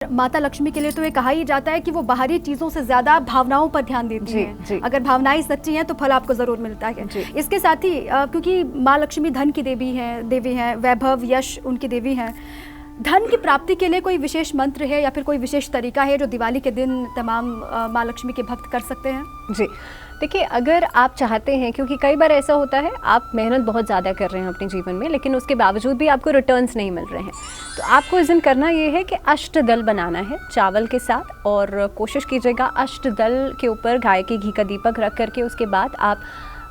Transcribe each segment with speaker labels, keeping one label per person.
Speaker 1: माता लक्ष्मी के लिए तो ये कहा ही जाता है कि वो बाहरी चीजों से ज्यादा भावनाओं पर ध्यान देती हैं।
Speaker 2: जी।
Speaker 1: अगर भावनाएं सच्ची हैं तो फल आपको जरूर मिलता है। इसके साथ ही क्योंकि माँ लक्ष्मी धन की देवी हैं, वैभव यश उनकी देवी हैं, धन की प्राप्ति के लिए कोई विशेष मंत्र है या फिर कोई विशेष तरीका है जो दिवाली के दिन तमाम माँ लक्ष्मी के भक्त कर सकते हैं?
Speaker 2: जी देखिए, अगर आप चाहते हैं, क्योंकि कई बार ऐसा होता है आप मेहनत बहुत ज़्यादा कर रहे हैं अपने जीवन में, लेकिन उसके बावजूद भी आपको रिटर्न्स नहीं मिल रहे हैं, तो आपको इस दिन करना ये है कि अष्टदल बनाना है चावल के साथ, और कोशिश कीजिएगा अष्टदल के ऊपर गाय के घी का दीपक रख करके उसके बाद आप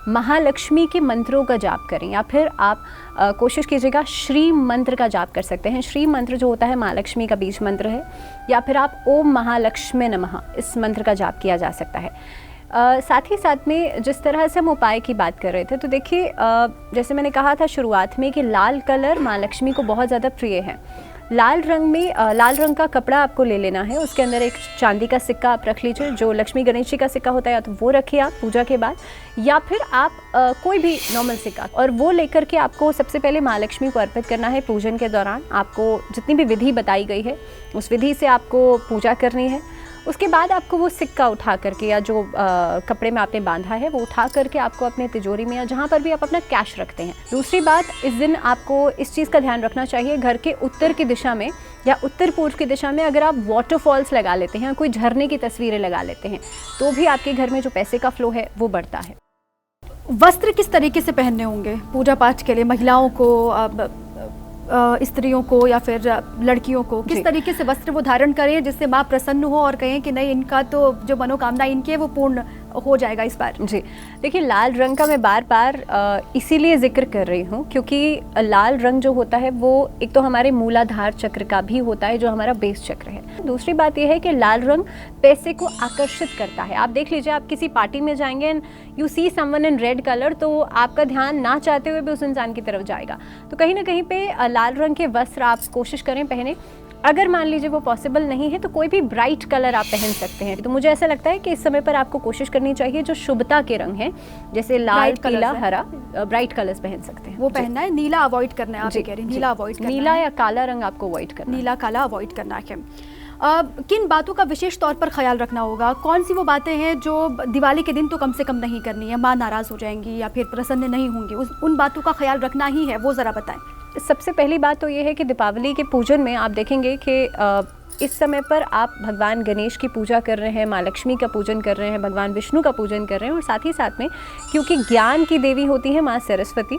Speaker 2: महालक्ष्मी के मंत्रों का जाप करें, या फिर आप कोशिश कीजिएगा श्री मंत्र का जाप कर सकते हैं। श्री मंत्र जो होता है महालक्ष्मी का बीज मंत्र है, या फिर आप ओम महालक्ष्मी नमः इस मंत्र का जाप किया जा सकता है। साथ ही साथ में जिस तरह से हम उपाय की बात कर रहे थे, तो देखिए जैसे मैंने कहा था शुरुआत में कि लाल कलर माँ लक्ष्मी को बहुत ज़्यादा प्रिय है। लाल रंग में लाल रंग का कपड़ा आपको ले लेना है, उसके अंदर एक चांदी का सिक्का आप रख लीजिए, जो लक्ष्मी गणेश जी का सिक्का होता है, या तो वो रखिए आप पूजा के बाद, या फिर आप कोई भी नॉर्मल सिक्का, और वो लेकर के आपको सबसे पहले माँ लक्ष्मी को अर्पित करना है। पूजन के दौरान आपको जितनी भी विधि बताई गई है उस विधि से आपको पूजा करनी है। उसके बाद आपको वो सिक्का उठा करके, या जो कपड़े में आपने बांधा है वो उठा करके आपको अपने तिजोरी में या जहाँ पर भी आप अपना कैश रखते हैं। दूसरी बात, इस दिन आपको इस चीज़ का ध्यान रखना चाहिए, घर के उत्तर की दिशा में या उत्तर पूर्व की दिशा में अगर आप वाटरफॉल्स लगा लेते हैं, कोई झरने की तस्वीरें लगा लेते हैं, तो भी आपके घर में जो पैसे का फ्लो है वो बढ़ता है।
Speaker 1: वस्त्र किस तरीके से पहनने होंगे पूजा पाठ के लिए? महिलाओं को, स्त्रियों को या फिर लड़कियों को किस तरीके से वस्त्र वो धारण करें जिससे माँ प्रसन्न हो और कहें कि नहीं, इनका तो जो मनोकामना इनकी है वो पूर्ण हो जाएगा इस बार? जी
Speaker 2: देखिए, लाल रंग का मैं बार बार इसीलिए जिक्र कर रही हूँ क्योंकि लाल रंग जो होता है वो एक तो हमारे मूलाधार चक्र का भी होता है, जो हमारा बेस चक्र है। दूसरी बात यह है कि लाल रंग पैसे को आकर्षित करता है। आप देख लीजिए, आप किसी पार्टी में जाएंगे and you see someone in red colour, तो आपका ध्यान ना चाहते हुए भी उस इंसान की तरफ जाएगा। तो कहीं ना कहीं पे लाल रंग के वस्त्र आप कोशिश करें पहने। अगर मान लीजिए वो पॉसिबल नहीं है तो कोई भी ब्राइट कलर आप पहन सकते हैं। तो मुझे ऐसा लगता है कि इस समय पर आपको कोशिश करनी चाहिए जो शुभता के रंग हैं, जैसे लाल, पीला, हरा, ब्राइट कलर्स पहन सकते हैं।
Speaker 1: वो पहनना है, नीला अवॉइड करना है, आप कह रही हैं नीला अवॉइड करना है,
Speaker 2: नीला या काला रंग आपको अवॉइड करना है,
Speaker 1: नीला काला अवॉइड करना है। किन बातों का विशेष तौर पर ख्याल रखना होगा? कौन सी वो बातें हैं जो दिवाली के दिन तो कम से कम नहीं करनी है, माँ नाराज़ हो जाएंगी या फिर प्रसन्न नहीं होंगी, उन बातों का ख्याल रखना ही है, वो ज़रा बताएं।
Speaker 2: सबसे पहली बात तो ये है कि दीपावली के पूजन में आप देखेंगे कि इस समय पर आप भगवान गणेश की पूजा कर रहे हैं, माँ लक्ष्मी का पूजन कर रहे हैं, भगवान विष्णु का पूजन कर रहे हैं, और साथ ही साथ में क्योंकि ज्ञान की देवी होती है माँ सरस्वती,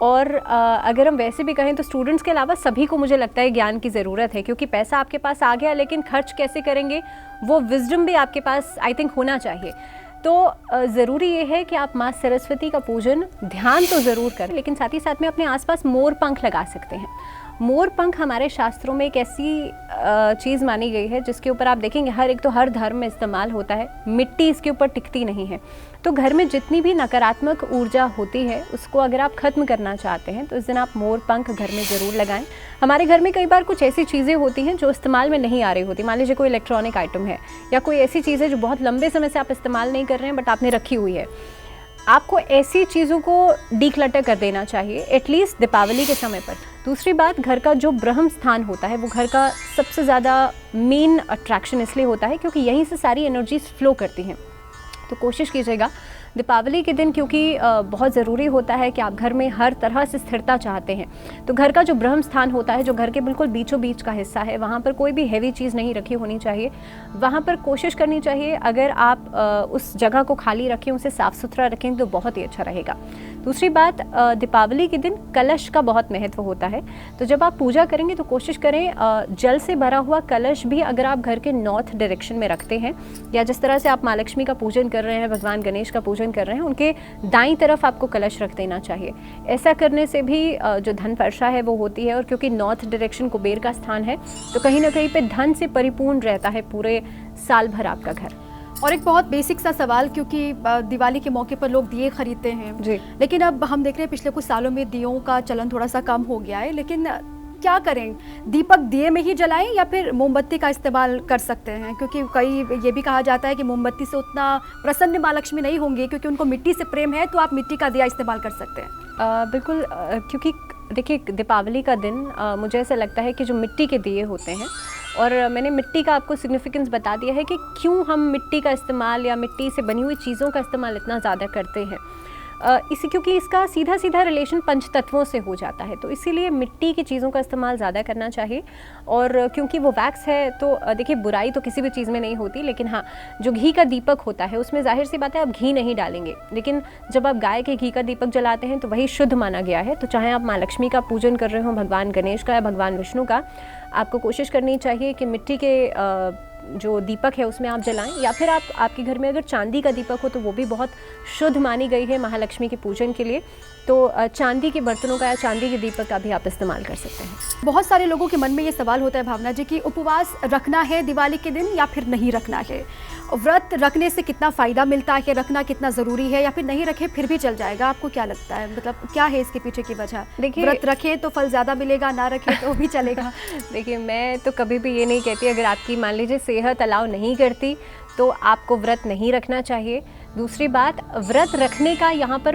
Speaker 2: और अगर हम वैसे भी कहें तो स्टूडेंट्स के अलावा सभी को मुझे लगता है ज्ञान की ज़रूरत है, क्योंकि पैसा आपके पास आ गया लेकिन खर्च कैसे करेंगे वो विजडम भी आपके पास आई थिंक होना चाहिए। तो ज़रूरी ये है कि आप माँ सरस्वती का पूजन ध्यान तो ज़रूर करें, लेकिन साथ ही साथ में अपने आसपास मोर पंख लगा सकते हैं। मोर पंख हमारे शास्त्रों में एक ऐसी चीज़ मानी गई है जिसके ऊपर आप देखेंगे हर धर्म में इस्तेमाल होता है, मिट्टी इसके ऊपर टिकती नहीं है। तो घर में जितनी भी नकारात्मक ऊर्जा होती है उसको अगर आप ख़त्म करना चाहते हैं तो इस दिन आप मोर पंख घर में ज़रूर लगाएं। हमारे घर में कई बार कुछ ऐसी चीज़ें होती हैं जो इस्तेमाल में नहीं आ रही होती, मान लीजिए कोई इलेक्ट्रॉनिक आइटम है या कोई ऐसी चीज़ है जो बहुत लंबे समय से आप इस्तेमाल नहीं कर रहे हैं बट आपने रखी हुई है, आपको ऐसी चीज़ों को डीक्लटर कर देना चाहिए एटलीस्ट दीपावली के समय पर। दूसरी बात, घर का जो ब्रह्म स्थान होता है वो घर का सबसे ज़्यादा मेन अट्रैक्शन इसलिए होता है क्योंकि यहीं से सारी एनर्जीज फ्लो करती हैं। तो कोशिश कीजिएगा दीपावली के दिन, क्योंकि बहुत ज़रूरी होता है कि आप घर में हर तरह से स्थिरता चाहते हैं, तो घर का जो ब्रह्म स्थान होता है, जो घर के बिल्कुल बीचों बीच का हिस्सा है, वहाँ पर कोई भी हैवी चीज़ नहीं रखी होनी चाहिए। वहाँ पर कोशिश करनी चाहिए अगर आप उस जगह को खाली रखें, उसे साफ़ सुथरा रखें तो बहुत ही अच्छा रहेगा। दूसरी बात, दीपावली के दिन कलश का बहुत महत्व होता है, तो जब आप पूजा करेंगे तो कोशिश करें जल से भरा हुआ कलश भी अगर आप घर के नॉर्थ डायरेक्शन में रखते हैं, या जिस तरह से आप माँ लक्ष्मी का पूजन कर रहे हैं, भगवान गणेश का पूजन कर रहे हैं, उनके दाईं तरफ आपको कलश रख देना चाहिए। ऐसा करने से भी जो धन वर्षा है वो होती है, और क्योंकि नॉर्थ डायरेक्शन कुबेर का स्थान है तो कहीं ना कहीं पे धन से परिपूर्ण रहता है पूरे साल भर आपका घर।
Speaker 1: और एक बहुत बेसिक सा सवाल, क्योंकि दिवाली के मौके पर लोग दिए खरीदते हैं जी, लेकिन अब हम देख रहे हैं पिछले कुछ सालों में दियों का चलन थोड़ा सा कम हो गया है, लेकिन क्या करें? दीपक दिए में ही जलाएं या फिर मोमबत्ती का इस्तेमाल कर सकते हैं? क्योंकि कई ये भी कहा जाता है कि मोमबत्ती से उतना प्रसन्न माँ लक्ष्मी नहीं होंगी, क्योंकि उनको मिट्टी से प्रेम है, तो आप मिट्टी का दिया इस्तेमाल कर सकते हैं।
Speaker 2: बिल्कुल, क्योंकि देखिए दीपावली का दिन मुझे ऐसा लगता है कि जो मिट्टी के दिए होते हैं और मैंने मिट्टी का आपको सिग्निफिकेंस बता दिया है कि क्यों हम मिट्टी का इस्तेमाल या मिट्टी से बनी हुई चीज़ों का इस्तेमाल इतना ज़्यादा करते हैं। इसी क्योंकि इसका सीधा सीधा रिलेशन पंच तत्वों से हो जाता है, तो इसीलिए मिट्टी की चीज़ों का इस्तेमाल ज़्यादा करना चाहिए। और क्योंकि वो वैक्स है तो देखिए बुराई तो किसी भी चीज़ में नहीं होती, लेकिन हाँ जो घी का दीपक होता है उसमें जाहिर सी बात है आप घी नहीं डालेंगे, लेकिन जब आप गाय के घी का दीपक जलाते हैं तो वही शुद्ध माना गया है। तो चाहे आप माँ लक्ष्मी का पूजन कर रहे हो, भगवान गणेश का या भगवान विष्णु का, आपको कोशिश करनी चाहिए कि मिट्टी के जो दीपक है उसमें आप जलाएं, या फिर आपके घर में अगर चांदी का दीपक हो तो वो भी बहुत शुद्ध मानी गई है महालक्ष्मी के पूजन के लिए। तो चांदी के बर्तनों का या चांदी के दीपक का भी आप इस्तेमाल कर सकते हैं।
Speaker 1: बहुत सारे लोगों के मन में ये सवाल होता है भावना जी कि उपवास रखना है दिवाली के दिन या फिर नहीं रखना है, व्रत रखने से कितना फ़ायदा मिलता है, रखना कितना ज़रूरी है, या फिर नहीं रखे फिर भी चल जाएगा, आपको क्या लगता है? मतलब क्या है इसके पीछे की वजह?
Speaker 2: देखिए,
Speaker 1: व्रत रखे तो फल ज़्यादा मिलेगा, ना रखे तो भी चलेगा।
Speaker 2: देखिए मैं तो कभी भी ये नहीं कहती अगर आपकी मान लीजिए सेहत अलाउ नहीं करती तो आपको व्रत नहीं रखना चाहिए। दूसरी बात, व्रत रखने का यहाँ पर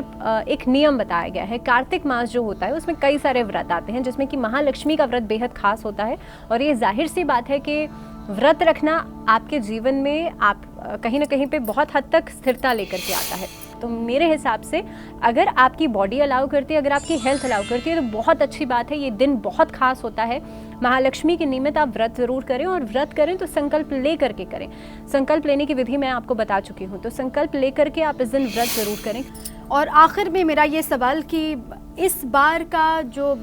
Speaker 2: एक नियम बताया गया है। कार्तिक मास जो होता है उसमें कई सारे व्रत आते हैं, जिसमें कि महालक्ष्मी का व्रत बेहद खास होता है। और ये जाहिर सी बात है कि व्रत रखना आपके जीवन में आप कहीं ना कहीं पे बहुत हद तक स्थिरता लेकर के आता है। तो मेरे हिसाब से अगर आपकी बॉडी अलाउ करती है, अगर आपकी हेल्थ अलाउ करती है तो बहुत अच्छी बात है। ये दिन बहुत खास होता है, महालक्ष्मी के निमित्त आप व्रत ज़रूर करें, और व्रत करें तो संकल्प ले करके करें। संकल्प लेने की विधि मैं आपको बता चुकी हूँ, तो संकल्प ले करके आप इस दिन व्रत ज़रूर करें।
Speaker 1: और आखिर में मेरा ये सवाल कि इस बार का जो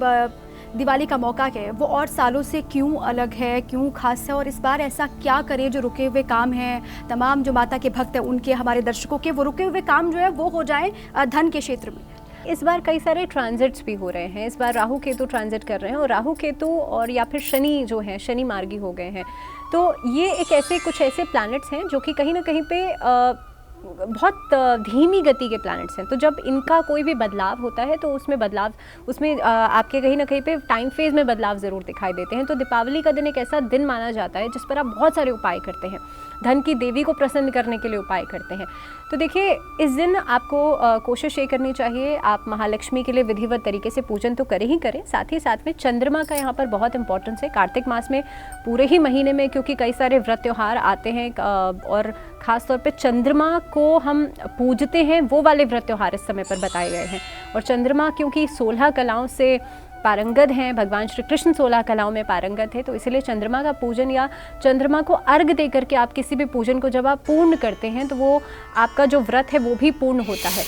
Speaker 1: दिवाली का मौका है वो और सालों से क्यों अलग है, क्यों खास है, और इस बार ऐसा क्या करें जो रुके हुए काम हैं, तमाम जो माता के भक्त हैं उनके, हमारे दर्शकों के, वो रुके हुए काम जो है वो हो जाए धन के क्षेत्र में।
Speaker 2: इस बार कई सारे ट्रांजिट्स भी हो रहे हैं। इस बार राहु केतु ट्रांजिट कर रहे हैं, और राहु केतु और या फिर शनि जो है, शनि मार्गी हो गए हैं। तो ये कुछ ऐसे प्लैनेट्स हैं जो कि कहीं ना कहीं पे बहुत धीमी गति के प्लैनेट्स हैं। तो जब इनका कोई भी बदलाव होता है तो उसमें आपके कहीं ना कहीं पे टाइम फेज में बदलाव ज़रूर दिखाई देते हैं। तो दीपावली का दिन एक ऐसा दिन माना जाता है जिस पर आप बहुत सारे उपाय करते हैं, धन की देवी को प्रसन्न करने के लिए उपाय करते हैं। तो देखिए इस दिन आपको कोशिश ये करनी चाहिए, आप महालक्ष्मी के लिए विधिवत तरीके से पूजन तो करें ही करें, साथ ही साथ में चंद्रमा का यहाँ पर बहुत इंपॉर्टेंस है। कार्तिक मास में पूरे ही महीने में क्योंकि कई सारे व्रत त्यौहार आते हैं, और ख़ास तौर पे चंद्रमा को हम पूजते हैं, वो वाले व्रत त्यौहार इस समय पर बताए गए हैं। और चंद्रमा क्योंकि 16 कलाओं से पारंगत हैं, भगवान श्री कृष्ण 16 कलाओं में पारंगत है, तो इसलिए चंद्रमा का पूजन या चंद्रमा को अर्घ दे करके आप किसी भी पूजन को जब आप पूर्ण करते हैं तो वो आपका जो व्रत है वो भी पूर्ण होता है।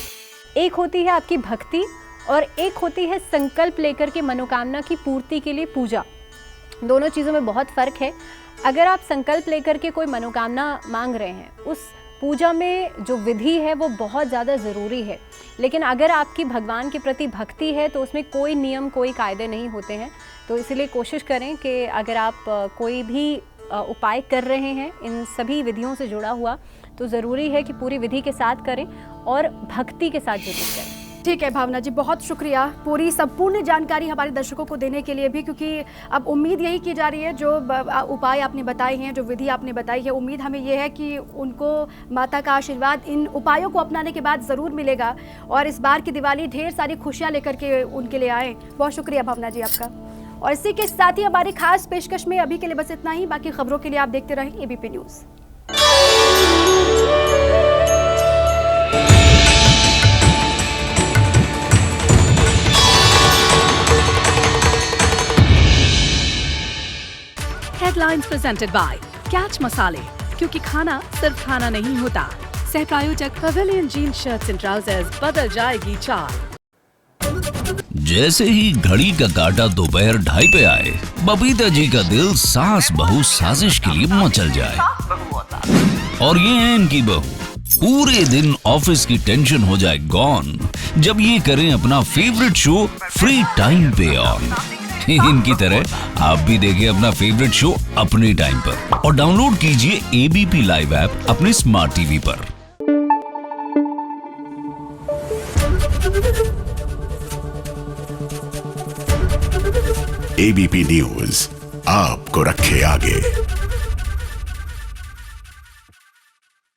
Speaker 2: एक होती है आपकी भक्ति और एक होती है संकल्प लेकर के मनोकामना की पूर्ति के लिए पूजा। दोनों चीज़ों में बहुत फ़र्क है। अगर आप संकल्प लेकर के कोई मनोकामना मांग रहे हैं, उस पूजा में जो विधि है वो बहुत ज़्यादा ज़रूरी है। लेकिन अगर आपकी भगवान के प्रति भक्ति है तो उसमें कोई नियम, कोई कायदे नहीं होते हैं। तो इसलिए कोशिश करें कि अगर आप कोई भी उपाय कर रहे हैं इन सभी विधियों से जुड़ा हुआ, तो ज़रूरी है कि पूरी विधि के साथ करें और भक्ति के साथ जरूर करें।
Speaker 1: ठीक है भावना जी, बहुत शुक्रिया पूरी संपूर्ण जानकारी हमारे दर्शकों को देने के लिए भी, क्योंकि अब उम्मीद यही की जा रही है, जो उपाय आपने बताए हैं, जो विधि आपने बताई है, उम्मीद हमें ये है कि उनको माता का आशीर्वाद इन उपायों को अपनाने के बाद ज़रूर मिलेगा और इस बार की दिवाली ढेर सारी खुशियाँ लेकर के उनके लिए आए। बहुत शुक्रिया भावना जी आपका। और इसी के साथ ही हमारी खास पेशकश में अभी के लिए बस इतना ही। बाकी खबरों के लिए आप देखते रहें ABP news.
Speaker 3: Headlines presented by Catch मसाले, क्योंकि खाना सिर्फ खाना नहीं होता। सह प्रायोजक pavilion gene shirts and trousers, बदल जाएगी चाल।
Speaker 4: जैसे ही घड़ी का काटा दोपहर 2:30 पे आए, बबीता जी का दिल सास बहू साजिश के लिए मचल जाए। और ये है इनकी बहू, पूरे दिन ऑफिस की टेंशन हो जाए गॉन जब ये करें अपना फेवरेट शो फ्री टाइम पे ऑन। इनकी तरह आप भी देखिए अपना फेवरेट शो अपने टाइम पर और डाउनलोड कीजिए एबीपी लाइव ऐप अपने स्मार्ट टीवी पर।
Speaker 5: एबीपी न्यूज़ आपको रखे आगे।